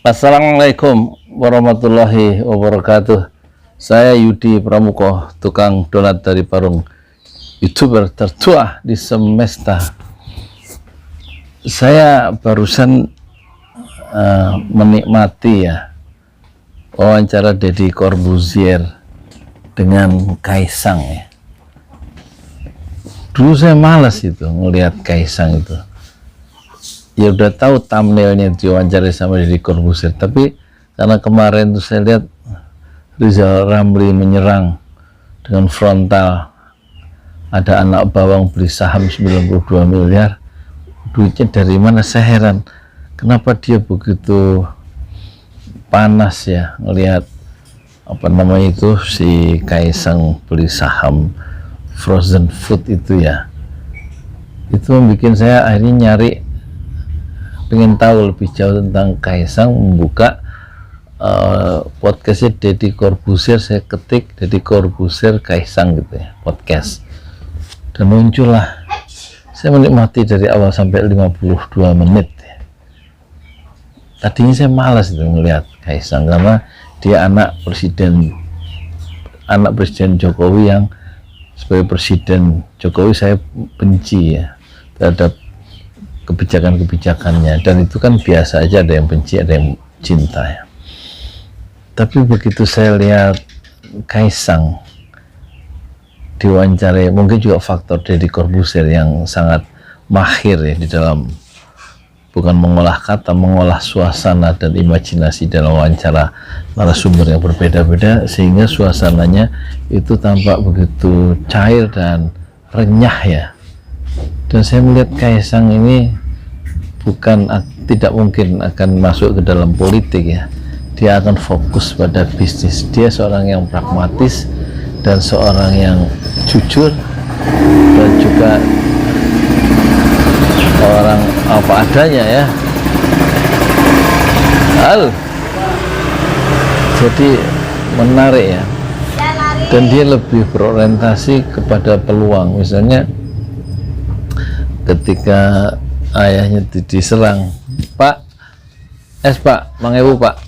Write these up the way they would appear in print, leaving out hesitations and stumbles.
Assalamualaikum warahmatullahi wabarakatuh. Saya Yudi Pramuko, tukang donat dari Parung, YouTuber tertua di semesta. Saya barusan menikmati wawancara Deddy Corbuzier dengan Kaisang ya. Dulu saya malas itu ngelihat Kaisang itu. Ya udah tahu thumbnailnya diwawancarai sama Deddy Corbuzier, tapi karena kemarin tuh saya lihat Rizal Ramli menyerang dengan frontal, ada anak bawang beli saham 92 miliar, duitnya dari mana? Saya heran kenapa dia begitu panas ya ngelihat si Kaisang beli saham frozen food itu ya. Itu membuat saya akhirnya nyari, pengen tahu lebih jauh tentang Kaisang, membuka podcastnya Deddy Corbuzier. Saya ketik Deddy Corbuzier Kaisang gitu ya, podcast, dan muncullah. Saya menikmati dari awal sampai 52 menit ya. Tadinya saya malas itu ngelihat Kaisang karena dia anak presiden Jokowi, yang sebagai presiden Jokowi saya benci ya terhadap kebijakan-kebijakannya, dan itu kan biasa aja, ada yang benci ada yang cinta ya. Tapi begitu saya lihat Kaisang diwawancarai, mungkin juga faktor Deddy Corbuzier yang sangat mahir ya di dalam bukan mengolah kata, mengolah suasana dan imajinasi dalam wawancara narasumber yang berbeda-beda, sehingga suasananya itu tampak begitu cair dan renyah ya. Dan saya melihat Kaisang ini tidak mungkin akan masuk ke dalam politik ya. Dia akan fokus pada bisnis. Dia seorang yang pragmatis dan seorang yang jujur, dan juga orang apa adanya ya. Jadi menarik ya. Dan dia lebih berorientasi kepada peluang. Misalnya ketika ayahnya diserang, Pak, Pak, Mangewu Pak,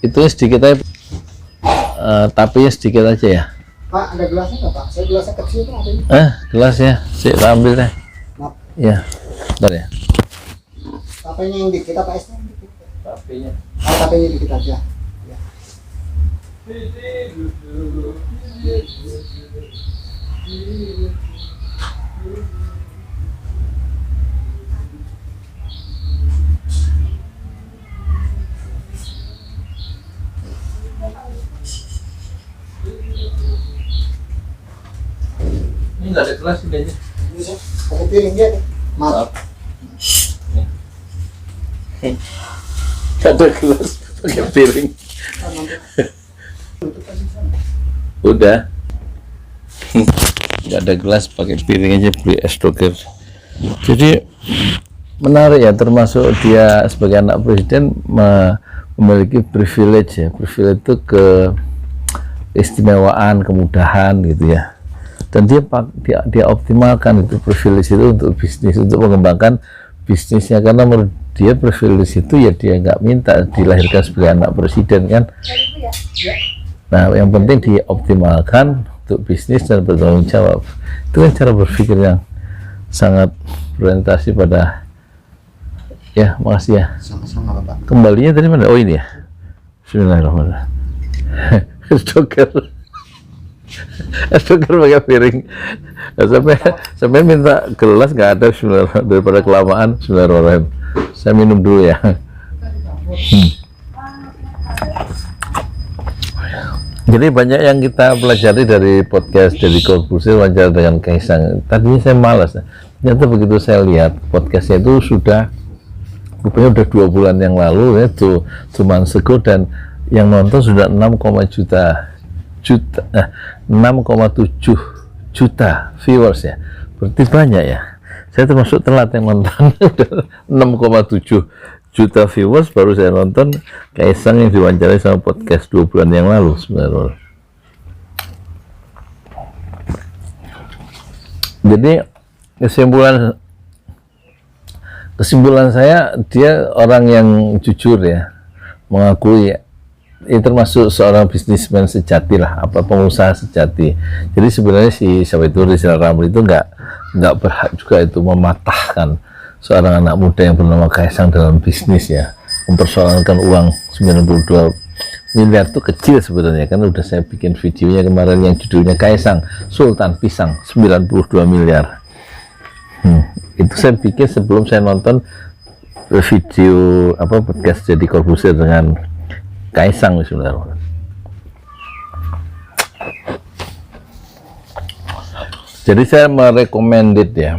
itu sedikit aja, tapi sedikit aja ya. Pak, ada gelasnya nggak Pak? Saya gelasnya kecil Pak, ada. Gelasnya, ambil deh. Maaf. Ya, bentar ya. Tapenya yang dikit, apa esnya yang dikit? Tapenya. Tapenya dikit aja. Ya. Ini nggak ada gelas ini aja. Bisa pakai piring dia deh. Maaf. Nggak ada gelas, pakai piring. Udah. Nggak ada gelas, pakai piring aja, beli es doger. Jadi menarik ya, termasuk dia sebagai anak presiden memiliki privilege ya. Privilege itu keistimewaan, kemudahan gitu ya. Dan dia optimalkan itu privilege itu untuk bisnis, untuk mengembangkan bisnisnya, karena menurut dia privilege itu ya dia nggak minta dilahirkan sebagai anak presiden kan. Nah, yang penting dioptimalkan untuk bisnis dan bertanggung jawab. Itu kan cara berpikir yang sangat berorientasi pada ya. Makasih ya. Sama-sama Bapak. Kembalinya dari mana? Oh ini ya. Bismillahirrahmanirrahim. Es doger pakai piring. Nah, sampai minta gelas nggak ada. Bismillahirrahmanirrahim. Daripada kelamaan, Bismillahirrahmanirrahim. Saya minum dulu ya. Jadi banyak yang kita pelajari dari podcast Deddy Corbuzier, wawancara dengan Kaisang. Tadinya saya malas, ternyata begitu saya lihat podcastnya itu rupanya udah 2 bulan yang lalu ya, itu cuman sego, dan yang nonton sudah 6,7 juta viewers ya. Berarti banyak ya. Saya termasuk telat yang nonton. 6,7 juta viewers baru saya nonton Kaisang yang diwawancarai sama podcast 2 bulan yang lalu sebenarnya. Jadi kesimpulan saya dia orang yang jujur ya, mengakui termasuk seorang bisnismen sejati lah, apa pengusaha sejati. Jadi sebenarnya si siapa itu Rizal Ramli itu nggak berhak juga itu mematahkan seorang anak muda yang bernama Kaisang dalam bisnis ya, mempersoalkan uang 92 miliar itu kecil sebenarnya, kan udah saya bikin videonya kemarin yang judulnya Kaisang Sultan Pisang 92 miliar. Itu saya pikir sebelum saya nonton video podcast Deddy Corbuzier dengan Kaisang sebenarnya. Jadi saya merekomended ya,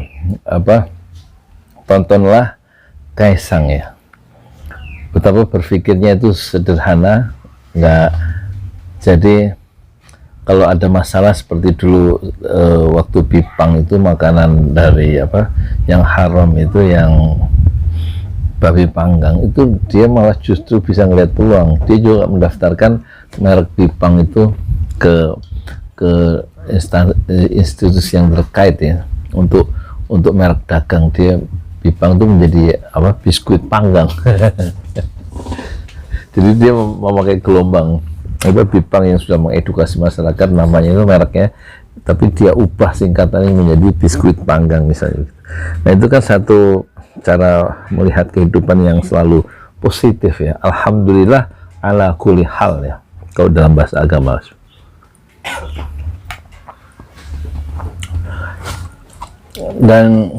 tontonlah Kaisang ya. Betapa berpikirnya itu sederhana, jadi kalau ada masalah seperti dulu waktu Bipang itu makanan dari yang haram itu, yang babi panggang itu, dia malah justru bisa ngelihat peluang. Dia juga mendaftarkan merek Bipang itu ke institusi yang terkait ya, untuk merek dagang dia. Bipang itu menjadi biskuit panggang. Jadi dia memakai gelombang Bipang yang sudah mengedukasi masyarakat, namanya itu mereknya, tapi dia ubah singkatannya menjadi biskuit panggang misalnya. Nah itu kan satu cara melihat kehidupan yang selalu positif ya. Alhamdulillah ala kulli hal ya, kalau dalam bahasa agama. Dan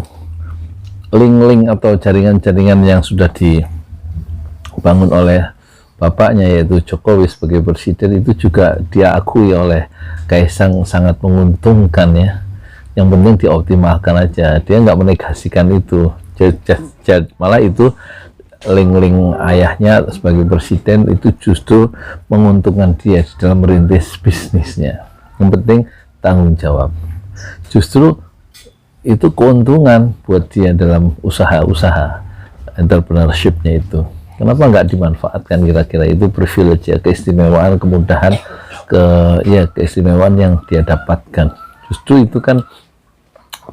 link-link atau jaringan-jaringan yang sudah dibangun oleh bapaknya yaitu Jokowi sebagai presiden itu juga dia akui oleh Kaisang sangat menguntungkan ya. Yang penting dioptimalkan aja, dia nggak menegasikan itu. Malah itu link-link ayahnya sebagai presiden itu justru menguntungkan dia di dalam merintis bisnisnya. Yang penting tanggung jawab, justru itu keuntungan buat dia dalam usaha-usaha entrepreneurship-nya itu. Kenapa nggak dimanfaatkan kira-kira? Itu privilege ya, keistimewaan, kemudahan, keistimewaan yang dia dapatkan. Justru itu kan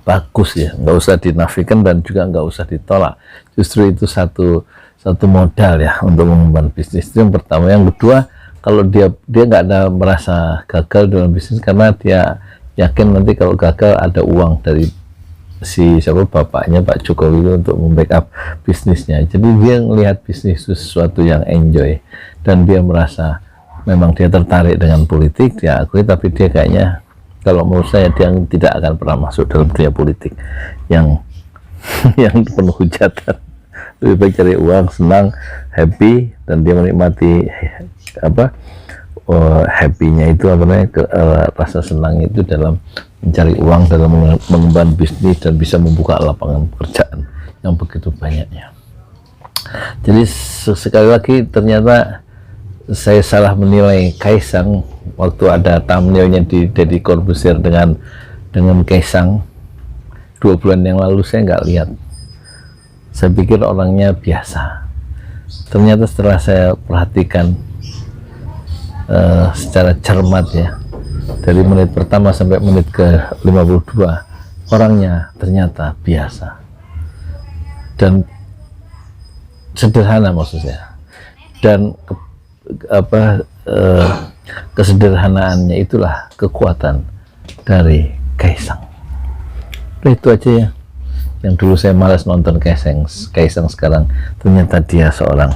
bagus ya, nggak usah dinafikan dan juga nggak usah ditolak. Justru itu satu modal ya untuk mengembang bisnis. Itu yang pertama. Yang kedua, kalau dia nggak ada merasa gagal dalam bisnis karena dia yakin nanti kalau gagal ada uang dari bapaknya Pak Jokowi untuk membackup bisnisnya. Jadi dia melihat bisnis itu sesuatu yang enjoy, dan dia merasa memang dia tertarik dengan politik, dia akui, tapi dia kayaknya kalau menurut saya dia tidak akan pernah masuk dalam dunia politik yang penuh hujatan. Lebih baik cari uang, senang, happy, dan dia menikmati happy-nya itu rasa senang itu dalam mencari uang, dalam mengembangkan bisnis, dan bisa membuka lapangan pekerjaan yang begitu banyaknya. Jadi sekali lagi ternyata saya salah menilai Kaisang waktu ada thumbnailnya di Deddy Corbuzier dengan Kaisang 2 bulan yang lalu. Saya nggak lihat, saya pikir orangnya biasa. Ternyata setelah saya perhatikan secara cermat ya, dari menit pertama sampai menit ke 52, orangnya ternyata biasa dan sederhana maksudnya. Dan kesederhanaannya itulah kekuatan dari Kaisang. Nah, itu aja ya, yang dulu saya malas nonton Kaisang sekarang ternyata dia seorang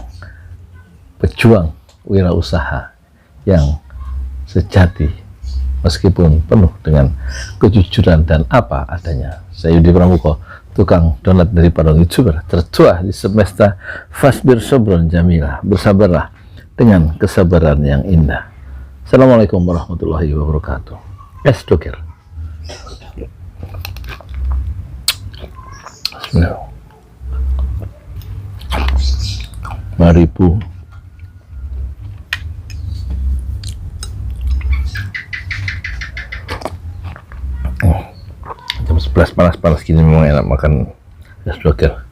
pejuang wirausaha yang sejati, meskipun penuh dengan kejujuran dan apa adanya. Saya Yudi Pramuko, tukang donat dari Padang YouTuber tertua di semesta. Fasbir sobron jamilah, bersabarlah dengan kesabaran yang indah. Assalamualaikum warahmatullahi wabarakatuh. Dokter. Bismillah. Mari Bu. Jam 11 panas-panas gini memang enak makan es doger.